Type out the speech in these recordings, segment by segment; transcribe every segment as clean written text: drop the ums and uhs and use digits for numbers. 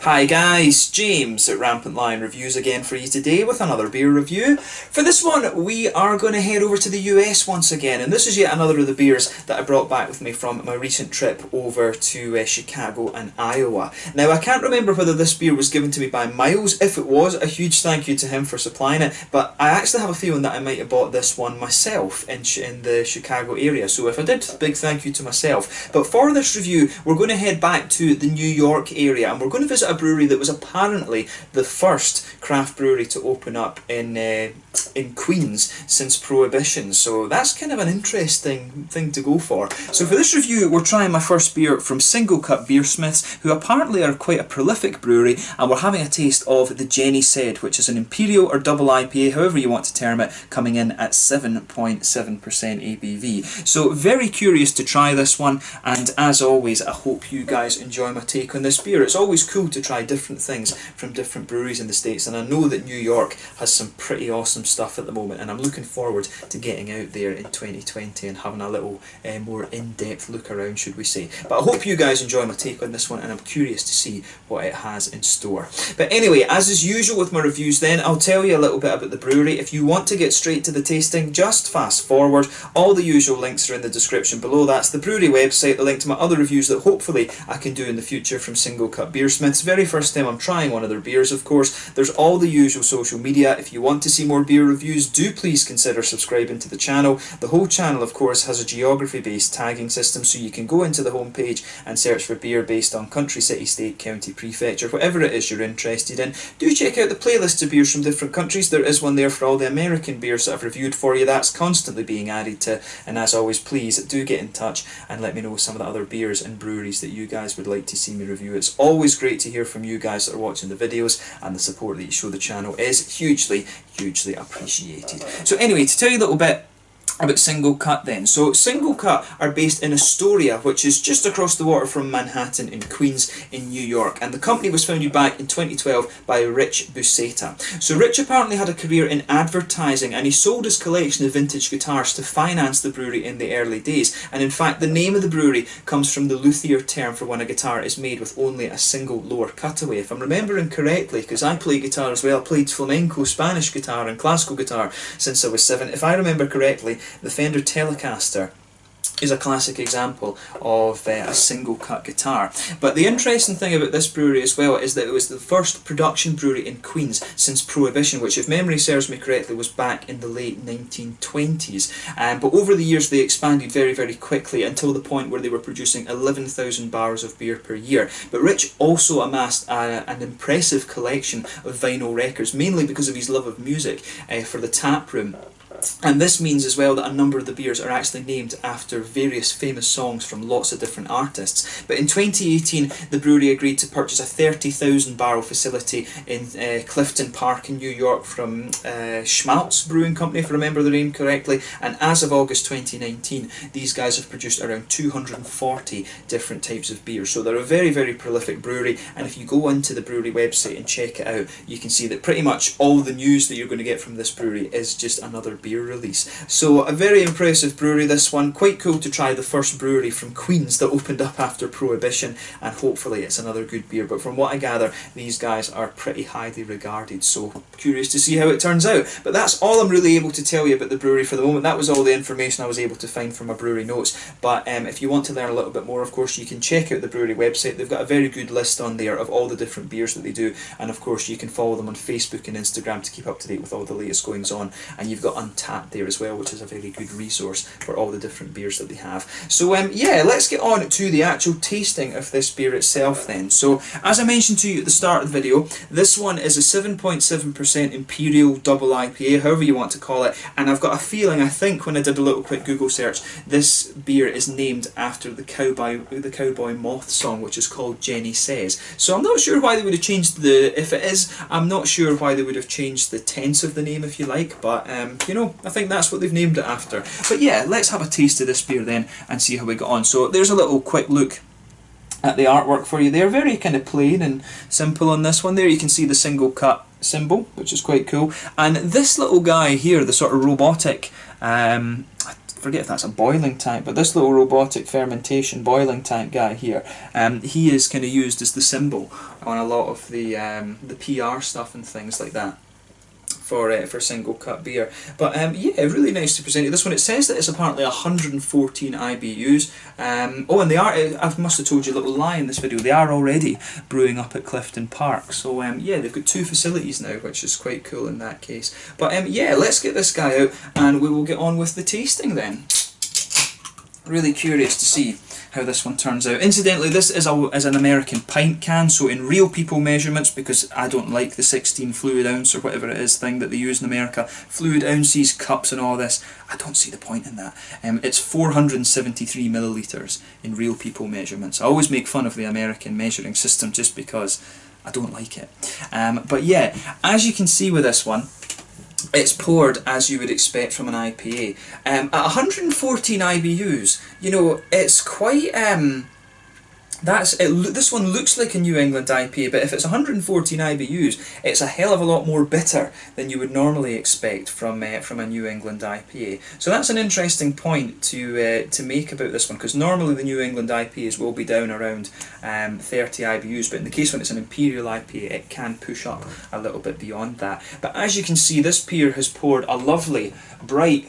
Hi guys, James at Rampant Lion Reviews again for you today with another beer review. For this one we are going to head over to the US once again, and this is yet another of the beers that I brought back with me from my recent trip over to Chicago and Iowa. Now I can't remember whether this beer was given to me by Miles. If it was, a huge thank you to him for supplying it, but I actually have a feeling that I might have bought this one myself in the Chicago area, so if I did, big thank you to myself. But for this review we're going to head back to the New York area and we're going to visit a brewery that was apparently the first craft brewery to open up in Queens since Prohibition, so that's kind of an interesting thing to go for. So for this review we're trying my first beer from SingleCut Beersmiths, who apparently are quite a prolific brewery, and we're having a taste of the Jenny Said, which is an Imperial or Double IPA, however you want to term it, coming in at 7.7% ABV. So very curious to try this one, and as always I hope you guys enjoy my take on this beer. It's always cool to try different things from different breweries in the States, and I know that New York has some pretty awesome stuff at the moment, and I'm looking forward to getting out there in 2020 and having a little more in-depth look around, should we say. But I hope you guys enjoy my take on this one, and I'm curious to see what it has in store. But anyway, as is usual with my reviews then, I'll tell you a little bit about the brewery. If you want to get straight to the tasting, just fast forward. All the usual links are in the description below. That's the brewery website, the link to my other reviews that hopefully I can do in the future from SingleCut Beersmiths. Very first time I'm trying one of their beers, of course. There's all the usual social media. If you want to see more beer reviews, do please consider subscribing to the channel. The whole channel, of course, has a geography-based tagging system, so you can go into the homepage and search for beer based on country, city, state, county, prefecture, whatever it is you're interested in. Do check out the playlist of beers from different countries. There is one there for all the American beers that I've reviewed for you. That's constantly being added to, and as always, please do get in touch and let me know some of the other beers and breweries that you guys would like to see me review. It's always great to hear from you guys that are watching the videos, and the support that you show the channel is hugely appreciated. So anyway, to tell you a little bit about SingleCut then. So SingleCut are based in Astoria, which is just across the water from Manhattan in Queens in New York, and the company was founded back in 2012 by Rich Buscetta. So Rich apparently had a career in advertising, and he sold his collection of vintage guitars to finance the brewery in the early days, and in fact the name of the brewery comes from the luthier term for when a guitar is made with only a single lower cutaway. If I'm remembering correctly, because I play guitar as well, I played flamenco, Spanish guitar and classical guitar since I was 7. If I remember correctly, the Fender Telecaster is a classic example of a single cut guitar. But the interesting thing about this brewery as well is that it was the first production brewery in Queens since Prohibition, which, if memory serves me correctly, was back in the late 1920s. But over the years they expanded very quickly until the point where they were producing 11,000 barrels of beer per year. But Rich also amassed an impressive collection of vinyl records, mainly because of his love of music, for the tap room. And this means as well that a number of the beers are actually named after various famous songs from lots of different artists. But in 2018 the brewery agreed to purchase a 30,000 barrel facility in Clifton Park in New York from Malt's brewing company, if I remember the name correctly, and as of August 2019 these guys have produced around 240 different types of beer. So they're a very prolific brewery, and if you go into the brewery website and check it out, you can see that pretty much all the news that you're going to get from this brewery is just another beer release. So a very impressive brewery, this one. Quite cool to try the first brewery from Queens that opened up after Prohibition, and hopefully it's another good beer. But from what I gather, these guys are pretty highly regarded, so curious to see how it turns out. But that's all I'm really able to tell you about the brewery for the moment. That was all the information I was able to find from my brewery notes. But if you want to learn a little bit more, of course you can check out the brewery website. They've got a very good list on there of all the different beers that they do, and of course you can follow them on Facebook and Instagram to keep up to date with all the latest goings on. And you've got Untappd there as well, which is a very good resource for all the different beers that they have. So yeah, let's get on to the actual tasting of this beer itself then. So as I mentioned to you at the start of the video, this one is a 7.7% Imperial Double IPA, however you want to call it, and I've got a feeling, I think when I did a little quick Google search, this beer is named after the Cowboy Moth song, which is called Jenny Says. So I'm not sure why they would have changed if it is, I'm not sure why they would have changed the tense of the name, if you like, but you know, I think that's what they've named it after. But yeah, let's have a taste of this beer then and see how we got on. So there's a little quick look at the artwork for you there. Very kind of plain and simple on this one. There you can see the SingleCut symbol, which is quite cool. And this little guy here, the sort of robotic forget if that's a boiling tank, but this little robotic fermentation boiling tank guy here, he is kind of used as the symbol on a lot of the PR stuff and things like that for SingleCut beer. But yeah, really nice to present you this one. It says that it's apparently 114 IBUs. Oh, and they are, I must have told you a little lie in this video, they are already brewing up at Clifton Park. So yeah, they've got 2 facilities now, which is quite cool in that case. But yeah, let's get this guy out and we will get on with the tasting then. Really curious to see how this one turns out. Incidentally, this is an American pint can, so in real people measurements, because I don't like the 16 fluid ounce or whatever it is thing that they use in America, fluid ounces, cups and all this, I don't see the point in that. It's 473 millilitres in real people measurements. I always make fun of the American measuring system just because I don't like it. But yeah, as you can see with this one, it's poured as you would expect from an IPA. At 114 IBUs, you know, it's quite this one looks like a New England IPA, but if it's 114 IBUs, it's a hell of a lot more bitter than you would normally expect from a New England IPA. So that's an interesting point to make about this one, because normally the New England IPAs will be down around 30 IBUs, but in the case when it's an Imperial IPA, it can push up a little bit beyond that. But as you can see, this beer has poured a lovely, bright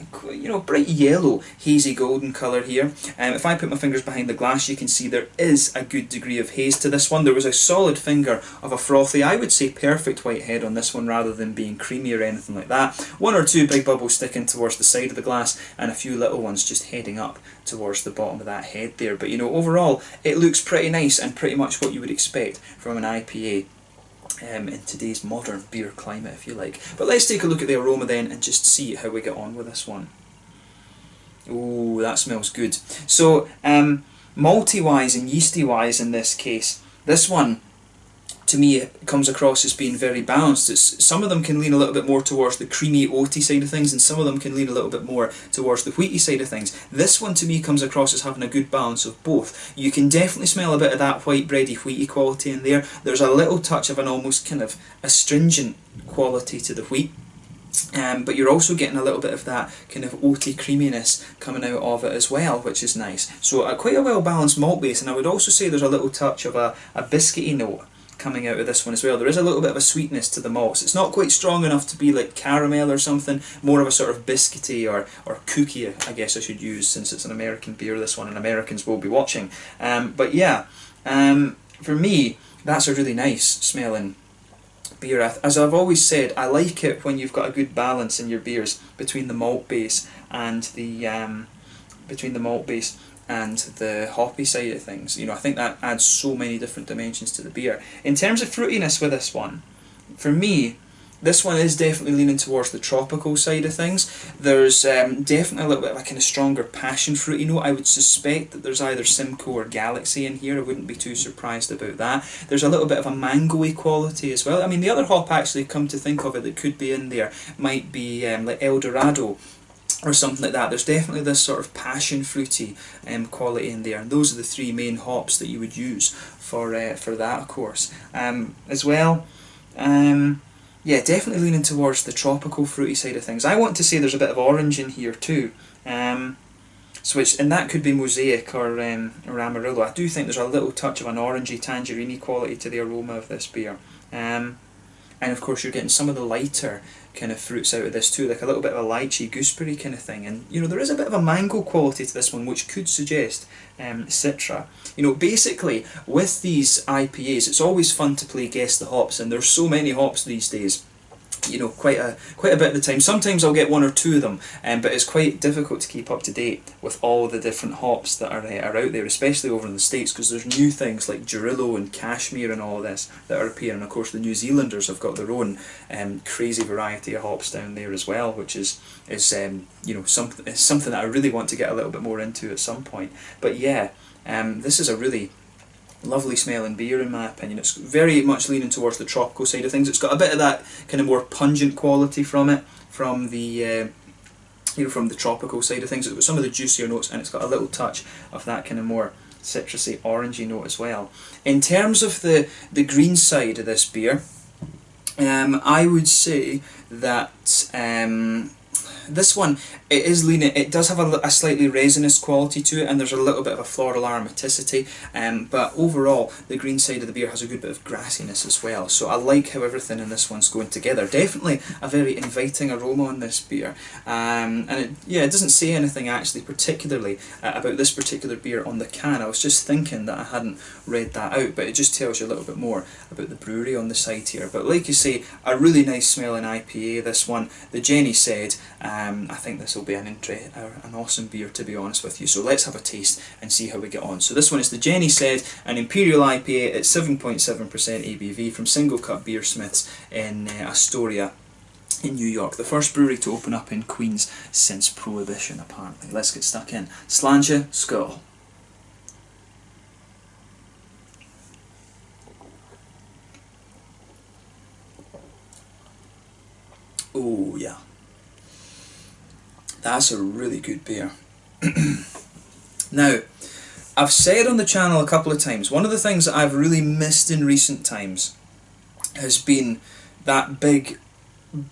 yellow, hazy golden colour here. If I put my fingers behind the glass, you can see there is a good degree of haze to this one. There was a solid finger of a frothy, I would say perfect white head on this one rather than being creamy or anything like that. 1 or 2 big bubbles sticking towards the side of the glass and a few little ones just heading up towards the bottom of that head there. But you know, overall it looks pretty nice and pretty much what you would expect from an IPA. In today's modern beer climate, if you like. But let's take a look at the aroma then and just see how we get on with this one. Ooh, that smells good. So, malty wise and yeasty wise in this case, this one to me comes across as being very balanced. Some of them can lean a little bit more towards the creamy oaty side of things, and some of them can lean a little bit more towards the wheaty side of things. This one to me comes across as having a good balance of both. You can definitely smell a bit of that white bready wheaty quality in there. There's a little touch of an almost kind of astringent quality to the wheat. But you're also getting a little bit of that kind of oaty creaminess coming out of it as well, which is nice. So quite a well balanced malt base, and I would also say there's a little touch of a biscuity note coming out of this one as well. There is a little bit of a sweetness to the malts. It's not quite strong enough to be like caramel or something, more of a sort of biscuity or cookie, I guess I should use, since it's an American beer this one and Americans will be watching. But yeah, for me that's a really nice smelling beer. As I've always said, I like it when you've got a good balance in your beers between the malt base and the hoppy side of things. You know, I think that adds so many different dimensions to the beer. In terms of fruitiness with this one, for me, this one is definitely leaning towards the tropical side of things. There's definitely a little bit of a kind of stronger passion fruity note. I would suspect that there's either Simcoe or Galaxy in here. I wouldn't be too surprised about that. There's a little bit of a mango-y quality as well. I mean, the other hop, actually, come to think of it, that could be in there might be like El Dorado or something like that. There's definitely this sort of passion fruity quality in there, and those are the 3 main hops that you would use for that, of course. As well, yeah, definitely leaning towards the tropical fruity side of things. I want to say there's a bit of orange in here too, and that could be Mosaic or Amarillo. I do think there's a little touch of an orangey, tangerine quality to the aroma of this beer. And of course you're getting some of the lighter kind of fruits out of this too, like a little bit of a lychee, gooseberry kind of thing. And you know, there is a bit of a mango quality to this one, which could suggest Citra. You know, basically with these IPAs, it's always fun to play guess the hops, and there's so many hops these days. You know, quite a bit of the time. Sometimes I'll get 1 or 2 of them, but it's quite difficult to keep up to date with all the different hops that are out there, especially over in the States, because there's new things like Jarillo and Cashmere and all this that are appearing. Of course, the New Zealanders have got their own crazy variety of hops down there as well, which is you know, something that I really want to get a little bit more into at some point. But yeah, this is a really lovely smelling beer in my opinion. It's very much leaning towards the tropical side of things. It's got a bit of that kind of more pungent quality from it, from the from the tropical side of things. It's got some of the juicier notes, and it's got a little touch of that kind of more citrusy, orangey note as well. In terms of the green side of this beer, I would say that this one, it is leaning, it does have a slightly resinous quality to it, and there's a little bit of a floral aromaticity, but overall the green side of the beer has a good bit of grassiness as well, so I like how everything in this one's going together. Definitely a very inviting aroma on this beer, and it doesn't say anything actually particularly about this particular beer on the can. I was just thinking that I hadn't read that out, but it just tells you a little bit more about the brewery on the side here. But like you say, a really nice smelling IPA, this one. The Jenny said, I think this will be an awesome beer, to be honest with you. So let's have a taste and see how we get on. So this one is the Jenny said, an Imperial IPA at 7.7% ABV from SingleCut Beersmiths in Astoria in New York. The first brewery to open up in Queens since Prohibition, apparently. Let's get stuck in. Sláinte, skål. Oh yeah, that's a really good beer. Now, I've said on the channel a couple of times, one of the things that I've really missed in recent times has been that big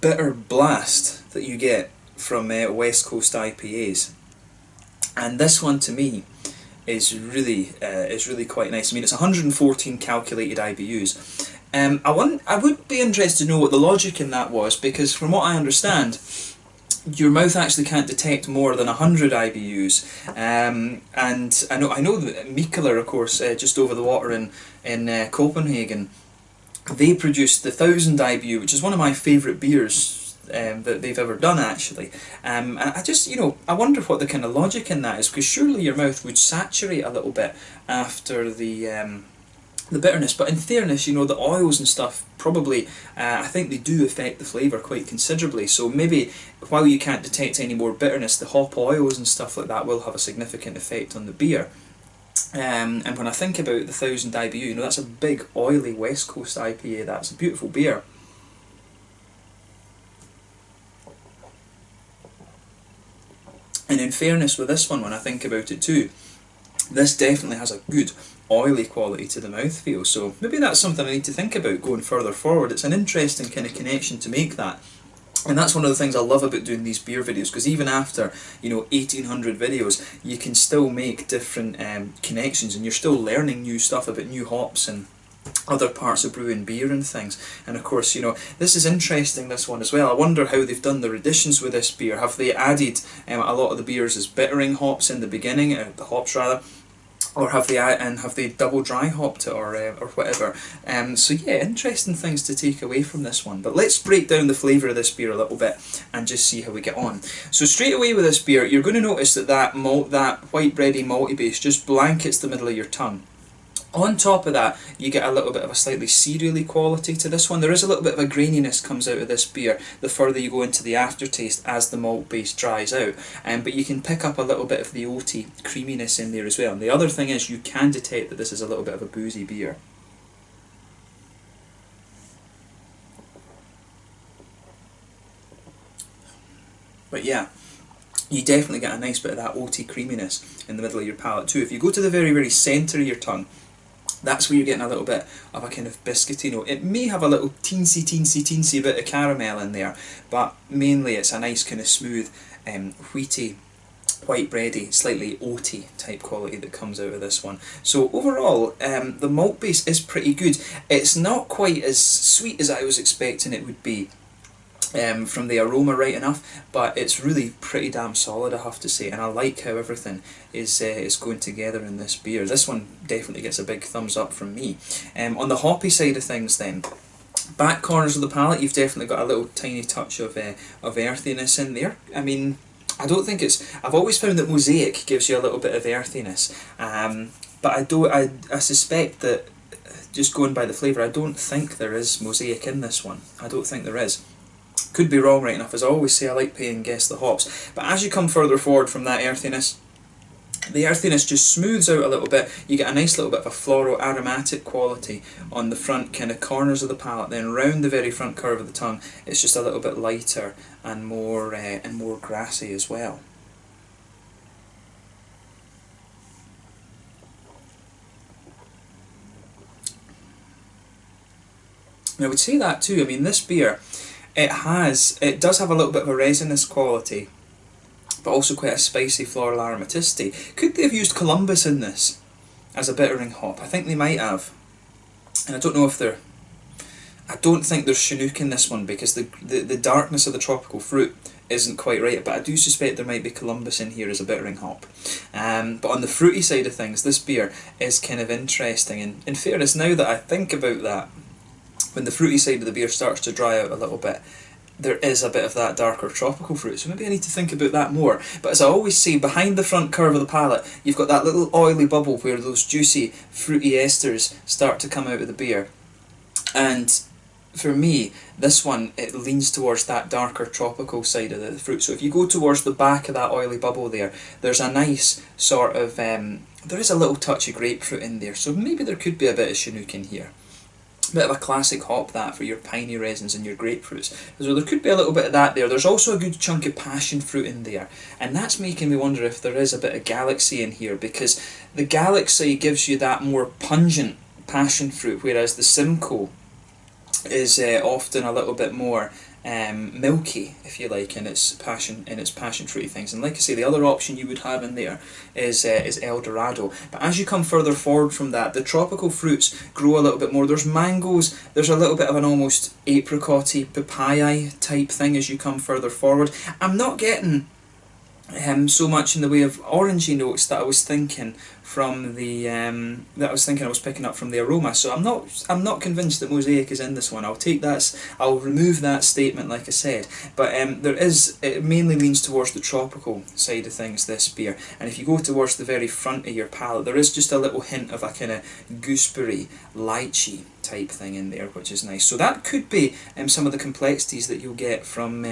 bitter blast that you get from West Coast IPAs, and this one to me is really quite nice. I mean, it's 114 calculated IBUs. I would be interested to know what the logic in that was, because from what I understand, your mouth actually can't detect more than 100 IBUs, and I know that Mikkeller, of course, just over the water in Copenhagen, they produced the 1000 IBU, which is one of my favourite beers that they've ever done, actually. I just, I wonder what the kind of logic in that is, because surely your mouth would saturate a little bit after the bitterness, but in fairness, the oils and stuff probably, I think they do affect the flavour quite considerably, so maybe while you can't detect any more bitterness, the hop oils and stuff like that will have a significant effect on the beer. And when I think about the 1000 IBU, that's a big oily West Coast IPA. That's a beautiful beer. And in fairness with this one, when I think about it too, this definitely has a good oily quality to the mouthfeel, so maybe that's something I need to think about going further forward. It's an interesting kind of connection to make that. And that's one of the things I love about doing these beer videos, because even after 1800 videos, you can still make different connections, and you're still learning new stuff about new hops and other parts of brewing beer and things. And of course, this is interesting, this one as well. I wonder how they've done their additions with this beer. Have they added a lot of the beers as bittering hops in the beginning, the hops rather, or have they double dry hopped it, or whatever? So yeah, interesting things to take away from this one. But let's break down the flavour of this beer a little bit and just see how we get on. So straight away with this beer, you're going to notice that white bready malty base just blankets the middle of your tongue. On top of that, you get a little bit of a slightly cereally quality to this one. There is a little bit of a graininess comes out of this beer the further you go into the aftertaste as the malt base dries out. But you can pick up a little bit of the oaty creaminess in there as well. And the other thing is, you can detect that this is a little bit of a boozy beer. But yeah, you definitely get a nice bit of that oaty creaminess in the middle of your palate too. If you go to the very, very centre of your tongue, that's where you're getting a little bit of a kind of biscuity note. It may have a little teensy bit of caramel in there, but mainly it's a nice kind of smooth, wheaty, white bready, slightly oaty type quality that comes out of this one. So overall, the malt base is pretty good. It's not quite as sweet as I was expecting it would be. From the aroma right enough, but it's really pretty damn solid, I have to say, and I like how everything is going together in this beer. This one definitely gets a big thumbs up from me. On the hoppy side of things then, back corners of the palate, you've definitely got a little tiny touch of earthiness in there. I mean, I don't think it's... I've always found that Mosaic gives you a little bit of earthiness, but I suspect that, just going by the flavour, I don't think there is Mosaic in this one. I don't think there is. Could be wrong right enough. As I always say, I like playing guess the hops. But as you come further forward from that earthiness, the earthiness just smooths out a little bit. You get a nice little bit of a floral aromatic quality on the front kind of corners of the palate. Then round the very front curve of the tongue, it's just a little bit lighter and more grassy as well. And I would say that too. I mean, this beer, It does have a little bit of a resinous quality, but also quite a spicy floral aromaticity. Could they have used Columbus in this as a bittering hop? I think they might have. And I don't know if they're... I don't think there's Chinook in this one, because the darkness of the tropical fruit isn't quite right, but I do suspect there might be Columbus in here as a bittering hop. But on the fruity side of things, this beer is kind of interesting, and in fairness, now that I think about that, when the fruity side of the beer starts to dry out a little bit, there is a bit of that darker tropical fruit, so maybe I need to think about that more. But as I always say, behind the front curve of the palate, you've got that little oily bubble where those juicy, fruity esters start to come out of the beer. And for me, this one, it leans towards that darker tropical side of the fruit. So if you go towards the back of that oily bubble there, there's a nice sort of, there is a little touch of grapefruit in there, so maybe there could be a bit of Chinook in here. Bit of a classic hop, that, for your piney resins and your grapefruits. So there could be a little bit of that there. There's also a good chunk of passion fruit in there, and that's making me wonder if there is a bit of galaxy in here, because the galaxy gives you that more pungent passion fruit, whereas the Simcoe is often a little bit more milky, if you like, in its passion fruity things. And like I say, the other option you would have in there is El Dorado. But as you come further forward from that, the tropical fruits grow a little bit more. There's mangoes, there's a little bit of an almost apricot-y, papaya type thing as you come further forward. I'm not getting so much in the way of orangey notes that I was thinking from the I was picking up from the aroma. So I'm not convinced that Mosaic is in this one. I'll take that. I'll remove that statement, like I said. But it mainly leans towards the tropical side of things, this beer. And if you go towards the very front of your palate, there is just a little hint of a kind of gooseberry, lychee type thing in there, which is nice. So that could be some of the complexities that you'll get from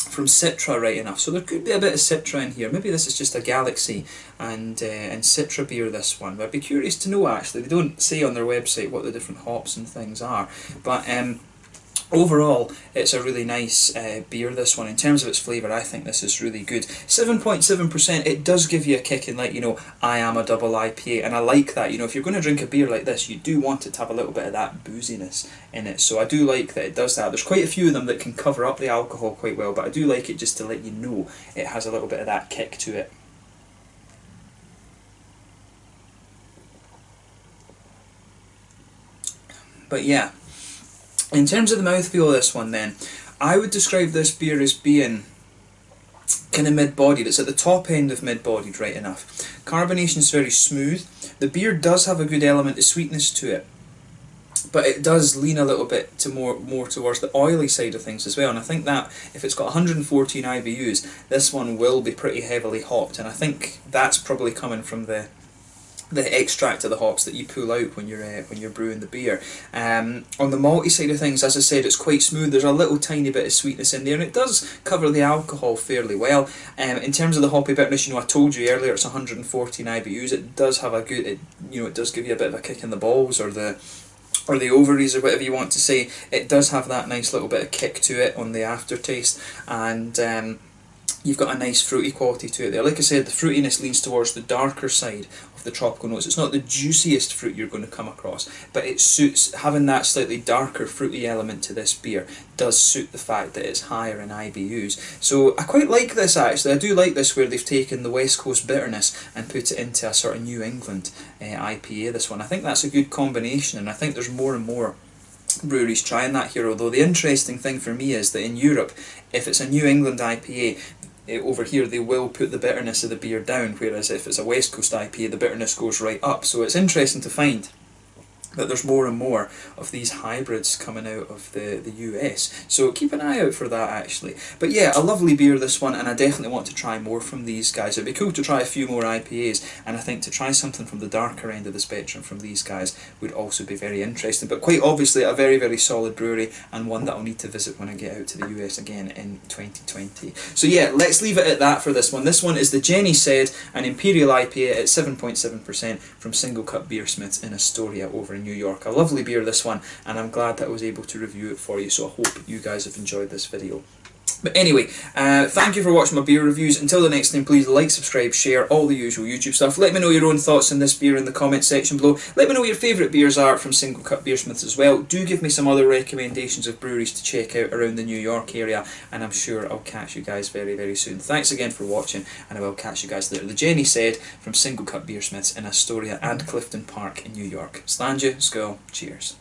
Citra, right enough. So there could be a bit of Citra in here. Maybe this is just a Galaxy and Citra beer, this one. But I'd be curious to know, actually. They don't say on their website what the different hops and things are. But overall, it's a really nice beer, this one. In terms of its flavour, I think this is really good. 7.7%, it does give you a kick and let you know, I am a double IPA, and I like that. You know, if you're going to drink a beer like this, you do want it to have a little bit of that booziness in it. So I do like that it does that. There's quite a few of them that can cover up the alcohol quite well, but I do like it just to let you know it has a little bit of that kick to it. But yeah, in terms of the mouthfeel of this one then, I would describe this beer as being kind of mid-bodied. It's at the top end of mid-bodied, right enough. Carbonation is very smooth. The beer does have a good element of sweetness to it, but it does lean a little bit to more towards the oily side of things as well. And I think that if it's got 114 IBUs, this one will be pretty heavily hopped, and I think that's probably coming from the extract of the hops that you pull out when you're brewing the beer. On the malty side of things, as I said, it's quite smooth. There's a little tiny bit of sweetness in there, and it does cover the alcohol fairly well. In terms of the hoppy bitterness, you know, I told you earlier it's 114 IBUs. It does have a good, it does give you a bit of a kick in the balls, or the ovaries, or whatever you want to say. It does have that nice little bit of kick to it on the aftertaste, and you've got a nice fruity quality to it there. Like I said, the fruitiness leans towards the darker side of the tropical notes. It's not the juiciest fruit you're going to come across, but it suits, having that slightly darker fruity element to this beer does suit the fact that it's higher in IBUs. So I quite like this, actually. I do like this, where they've taken the West Coast bitterness and put it into a sort of New England IPA, this one. I think that's a good combination, and I think there's more and more breweries trying that here. Although the interesting thing for me is that in Europe, if it's a New England IPA, over here they will put the bitterness of the beer down, whereas if it's a West Coast IPA, the bitterness goes right up. So it's interesting to find that there's more and more of these hybrids coming out of the US. So keep an eye out for that, actually. But yeah, a lovely beer, this one, and I definitely want to try more from these guys. It'd be cool to try a few more IPAs, and I think to try something from the darker end of the spectrum from these guys would also be very interesting. But quite obviously a very, very solid brewery, and one that I'll need to visit when I get out to the US again in 2020. So yeah, let's leave it at that for this one. This one is the Jenny Said, an Imperial IPA at 7.7% from SingleCut Beersmiths in Astoria over in New York. A lovely beer, this one, and I'm glad that I was able to review it for you, so I hope you guys have enjoyed this video. But anyway, thank you for watching my beer reviews. Until the next time, please like, subscribe, share, all the usual YouTube stuff. Let me know your own thoughts on this beer in the comment section below. Let me know what your favourite beers are from SingleCut Beersmiths as well. Do give me some other recommendations of breweries to check out around the New York area, and I'm sure I'll catch you guys very, very soon. Thanks again for watching, and I will catch you guys later. The Jenny said from SingleCut Beersmiths in Astoria and Clifton Park in New York. Slàinte, skål, cheers.